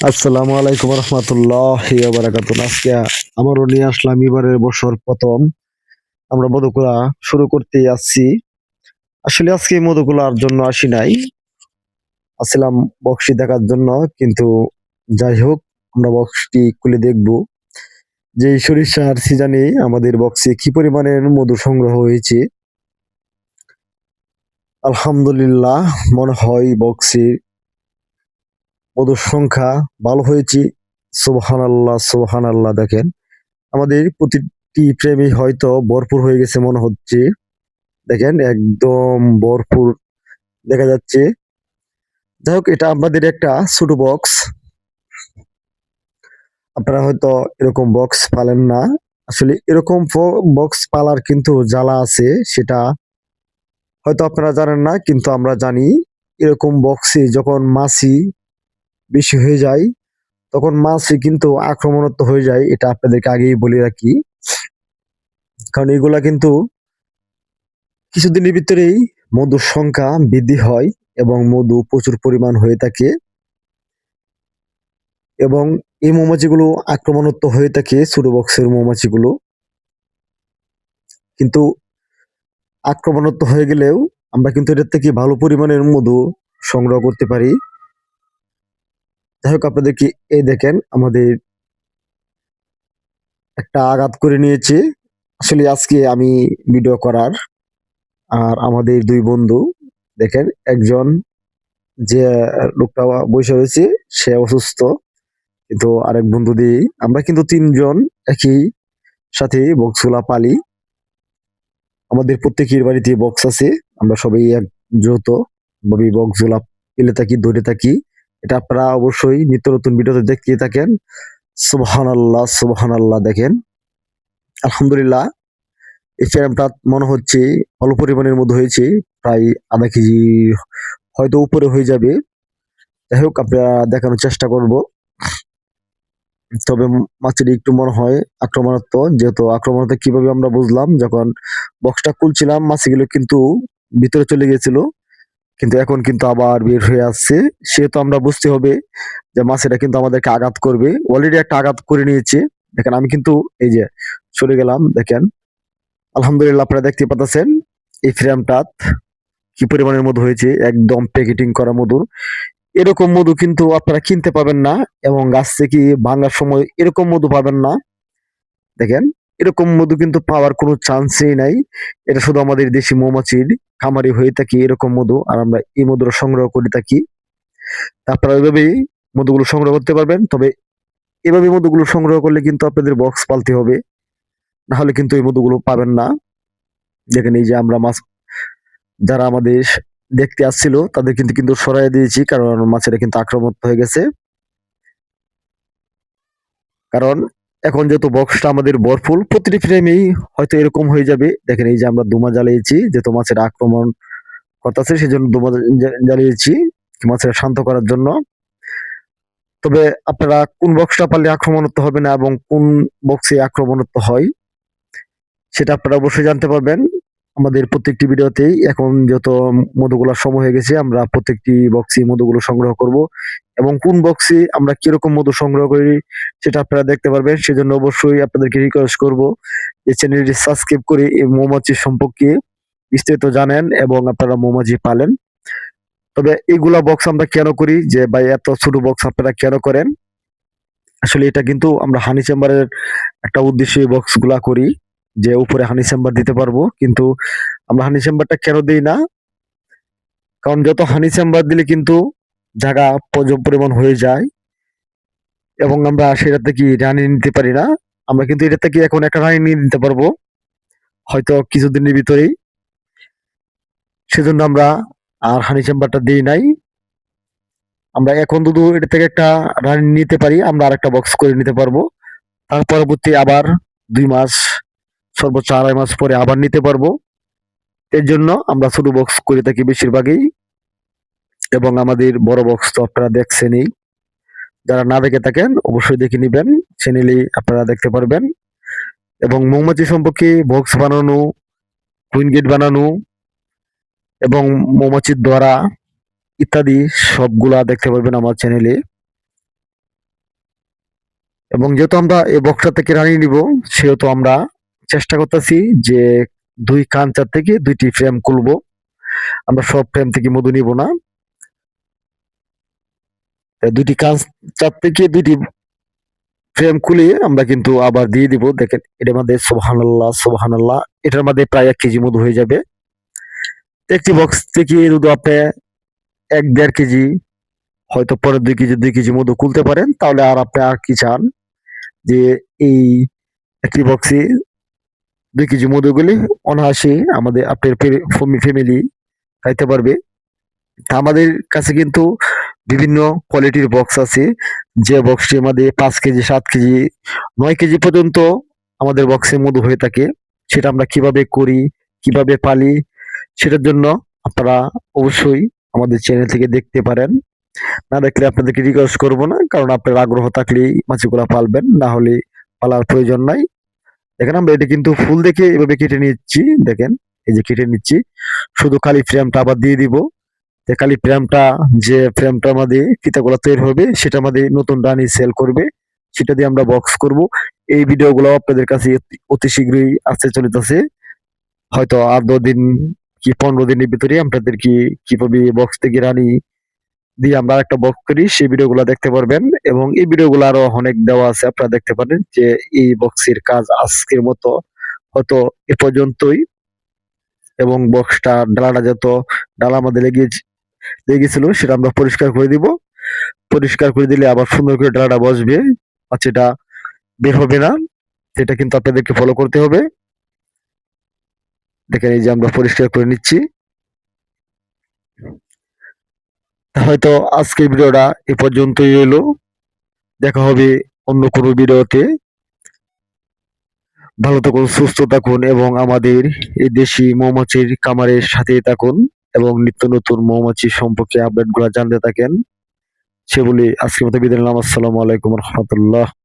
আসসালামু আলাইকুম রহমতুল্লাহি ওয়া বারাকাতুহু। আজকে আমারও নিয়ে আসলাম এবারের বছর প্রথম আমরা মধুকুলা শুরু করতে যাচ্ছি। আসলে আজকে মধুকুলার জন্য আসি নাই, আসছিলাম বক্সি দেখার জন্য। কিন্তু যাই হোক, আমরা বক্সটি খুলে দেখব যে এই সরিষার সিজনে আমাদের বক্সে কি পরিমাণের মধু সংগ্রহ হয়েছে। আলহামদুলিল্লাহ, মনে হয় বক্সে মধুর সংখ্যা ভালো হয়েছে। সুবহানাল্লাহ সুবহানাল্লাহ। দেখেন, আমাদের প্রতিটি প্রেমী হয়তো ভরপুর হয়ে গেছে মনে হচ্ছে। দেখেন, একদম ভরপুর দেখা যাচ্ছে। যাই হোক, এটা আমাদের একটা ছোট বক্স। আপনারা হয়তো এরকম বক্স পালেন না। আসলে এরকম বক্স পালার কিন্তু জ্বালা আছে, সেটা হয়তো আপনারা জানেন না, কিন্তু আমরা জানি। এরকম বক্সে যখন মাছি বেশি হয়ে যায়, তখন মাছি কিন্তু আক্রমণাত্মক হয়ে যায়। এটা আপনাদেরকে আগেই বলে রাখি, কারণ এগুলা কিন্তু কিছুদিনের ভিতরেই মধুর সংখ্যা বৃদ্ধি হয় এবং মধু প্রচুর পরিমাণ হয়ে থাকে। এবং এই মৌমাছিগুলো আক্রমণাত্মক হয়ে থাকে, ছোট বক্সের মৌমাছিগুলো। কিন্তু আক্রমণাত্মক হয়ে গেলেও আমরা কিন্তু এটার থেকে ভালো পরিমাণের মধু সংগ্রহ করতে পারি। যাই হোক, আপনাদেরকে এই দেখেন, আমাদের একটা আঘাত করে নিয়েছে। আসলে আজকে আমি ভিডিও করার, আর আমাদের দুই বন্ধু দেখেন, একজন যে লোকটা বসে রয়েছে সে অসুস্থ, কিন্তু আরেক বন্ধু দিয়ে আমরা কিন্তু তিনজন একই সাথে বক্সগুলা পালি। আমাদের প্রত্যেকের বাড়িতে বক্স আছে, আমরা সবাই এক যৌথ ভাবে বক্সগুলা পেলে থাকি, ধরে থাকি। এটা আপনারা অবশ্যই নিত্য নতুন ভিডিওতে দেখতে থাকেন। সুবহানাল্লাহ সুবহানাল্লাহ। দেখেন, আলহামদুলিল্লাহ, এই ফ্রেমটা মনে হচ্ছে অল্প পরিমাণের মধ্যে হয়েছে, প্রায় আধা কেজি হয়তো উপরে হয়ে যাবে। যাই হোক, আমরা দেখানোর চেষ্টা করব। তবে মাছটি একটু মনে হয় আক্রমণাত্মক। যেহেতু আক্রমণাত্মক কিভাবে আমরা বুঝলাম, যখন বক্সটা খুলছিলাম মাছগুলো কিন্তু ভিতরে চলে গেছিল, কিন্তু এখন কিন্তু আবার বের হয়ে আসছে। সেহেতু আমরা বুঝতে হবে যে মাছেরা কিন্তু আমাদেরকে আঘাত করবে। অলরেডি একটা আঘাত করে নিয়েছে। দেখেন, আমি কিন্তু এই যে সরে গেলাম। দেখেন, আলহামদুলিল্লাহ, আপনারা দেখতে পাচ্ছেন এই ফ্রেমটা কি পরিমাণের মধু হয়েছে, একদম প্যাকেটিং করা মধু। এরকম মধু কিন্তু আপনারা কিনতে পাবেন না, এবং গাছ থেকে ভাঙার সময় এরকম মধু পাবেন না। দেখেন, এরকম মধু কিন্তু পাওয়ার কোনো চান্সই নাই। এটা শুধু আমাদের দেশি মৌমাছির খামারি হয়ে থাকে এরকম মধু, আর আমরা এই মধুটা সংগ্রহ করে থাকি। আপনারা ওইভাবেই মধুগুলো সংগ্রহ করতে পারবেন। তবে এভাবে মধুগুলো সংগ্রহ করলে কিন্তু আপনাদের বক্স পালতে হবে, না হলে কিন্তু এই মধুগুলো পাবেন না। দেখেন, এই যে আমরা মাছ যারা আমাদের দেখতে আসছিল তাদের কিন্তু কিন্তু সরাই দিয়েছি, কারণ মাছেরা কিন্তু আক্রমণ হয়ে গেছে। কারণ এখন যেহেতু বক্সটা আমাদের ভরপুর, প্রতিটি ফ্রেমেই হয়তো এরকম হয়ে যাবে। দেখেন, এই যে আমরা ধুমা জ্বালিয়েছি, যেহেতু মাছের আক্রমণ করতেছে সেই জন্য ধুমা জ্বালিয়েছি মাছের শান্ত করার জন্য। তবে আপনারা কোন বক্সটা পারলে আক্রমণাত্মক হবে না এবং কোন বক্সে আক্রমণাত্মক হয়, সেটা আপনারা অবশ্যই জানতে পারবেন আমাদের প্রত্যেকটি ভিডিওতেই। এখন যত মধুগুলোর সময় হয়ে গেছে, আমরা প্রত্যেকটি বক্সে মধুগুলো সংগ্রহ করব, এবং কোন বক্সে আমরা কিরকম মধু সংগ্রহ করি সেটা আপনারা দেখতে পারবেন। সেজন্য অবশ্যই আপনাদেরকে রিকোয়েস্ট করব যে চ্যানেলটি সাবস্ক্রাইব করে এই মৌমাছি সম্পর্কে বিস্তারিত জানেন এবং আপনারা মৌমাছি পালেন। তবে এইগুলা বক্স আমরা কেন করি, যে ভাই এত ছোট বক্স আপনারা কেন করেন, আসলে এটা কিন্তু আমরা হানি চেম্বারের একটা উদ্দেশ্যে বক্স গুলা করি, যে উপরে হানি চেম্বার দিতে পারবো। কিন্তু আমরা হানি চেম্বারটা কেন দিই না, কারণ যত হানি চেম্বার দিলে কিন্তু জায়গা প্রচুর পরিমাণ হয়ে যায়, এবং আমরা সেটা থেকে রানি নিতে পারি না। আমরা কিন্তু এটা থেকে এখন একটা রানি নিয়ে নিতে পারবো হয়তো কিছুদিনের ভিতরেই। সেজন্য আমরা আর হানি চেম্বারটা দিই নাই। আমরা এখন শুধু এটা থেকে একটা রানি নিতে পারি, আমরা আর একটা বক্স করে নিতে পারবো। তার পরবর্তী আবার 2 মাস, সর্বোচ্চ 2.5 মাস পরে আবার নিতে পারবো। এর জন্য আমরা ছোট বক্স করে থাকি বেশিরভাগই, এবং আমাদের বড় বক্স তো আপনারা দেখছেনই। যারা না দেখে থাকেন অবশ্যই দেখে নিবেন, চ্যানেলেই আপনারা দেখতে পারবেন। এবং মৌমাছি সম্পর্কে বক্স বানানো, কুইন গেট বানানো এবং মৌমাছির দ্বারা ইত্যাদি সবগুলা দেখতে পারবেন আমার চ্যানেলে। এবং যেহেতু আমরা এই বক্সটা থেকে রানী নিব, সেহেতু আমরা চেষ্টা করতেছি যে 2 কানচার থেকে 2টি ফ্রেম খুলবো। আমরা সব ফ্রেম থেকে মধু নিব না। 2টি কানচার থেকে 2টি ফ্রেম খুলে আমরা কিন্তু আবার দিয়ে দিব। দেখেন এটার মধ্যে সুবহানাল্লাহ সুবহানাল্লাহ, এটার মধ্যে প্রায় 1 কেজি মধু হয়ে যাবে। একটি বক্স থেকে যদি আপনি 1-1.5 কেজি, হয়তো পরে 2 কেজি মধু খুলতে পারেন, তাহলে আর আপনি আর কি চান যে এই একটি বক্সে 2 কেজি মধু গুলি অনায়াসে আমাদের আপনার ফ্যামিলি খাইতে পারবে। তা আমাদের কাছে কিন্তু বিভিন্ন কোয়ালিটির বক্স আছে, যে বক্সটির মধ্যে 5 কেজি, 7 কেজি, 9 কেজি পর্যন্ত আমাদের বক্সে মধু হয়ে থাকে। সেটা আমরা কিভাবে করি, কিভাবে পালি, সেটার জন্য আপনারা অবশ্যই আমাদের চ্যানেল থেকে দেখতে পারেন। না দেখলে আপনাদেরকে রিকোয়েস্ট করব না, কারণ আপনার আগ্রহ থাকলেই মাছগুলা পালবেন, না হলে পালার প্রয়োজন নাই। দেখেন আমরা এটা কিন্তু ফুল দেখে এভাবে কেটে নিচ্ছি। দেখেন এই যে কেটে নিচ্ছি, শুধু খালি ফ্রেমটা আবার দিয়ে দিব। খালি ফ্রেমটা, যে ফ্রেমটার মধ্যে ফিতাগুলো তৈরি হবে, সেটার মধ্যে নতুন রানী সেল করবে, সেটা দিয়ে আমরা বক্স করব। এই ভিডিওগুলো আপনাদের কাছে অতি শীঘ্রই আসতে চলিতেছে, হয়তো আর 10 দিন কি 15 দিনের ভিতরে আপনাদেরকে কিভাবে বক্স থেকে রানী দিয়ে আমরা একটা বক্স করি সেই ভিডিওগুলো দেখতে পারবেন। এবং এই ভিডিওগুলো আরো অনেক দেওয়া আছে, আপনারা দেখতে পারেন যে এই বক্সের কাজ আজকের মতো হয়তো এ পর্যন্তই। এবং বক্সটা ডালাটা যত ডালা আমাদের লেগেছিল সেটা আমরা পরিষ্কার করে দিব। পরিষ্কার করে দিলে আবার সুন্দর করে ডালাটা বসবে, এটা বের হবে না। সেটা কিন্তু আপনাদেরকে ফলো করতে হবে। দেখেন এই যে আমরা পরিষ্কার করে নিচ্ছি। হয়তো আজকের ভিডিওটা এ পর্যন্তই রইলো। দেখা হবে অন্য কোনো ভিডিওতে। ভালো থাকুন, সুস্থ থাকুন এবং আমাদের এই দেশি মৌমাছির খামারের সাথেই থাকুন এবং নিত্য নতুন মৌমাছি সম্পর্কে আপডেট গুলা জানতে থাকেন। সে বলে আজকের মতো বিদায় নিলাম। আসসালামু আলাইকুম রহমতুল্লাহ।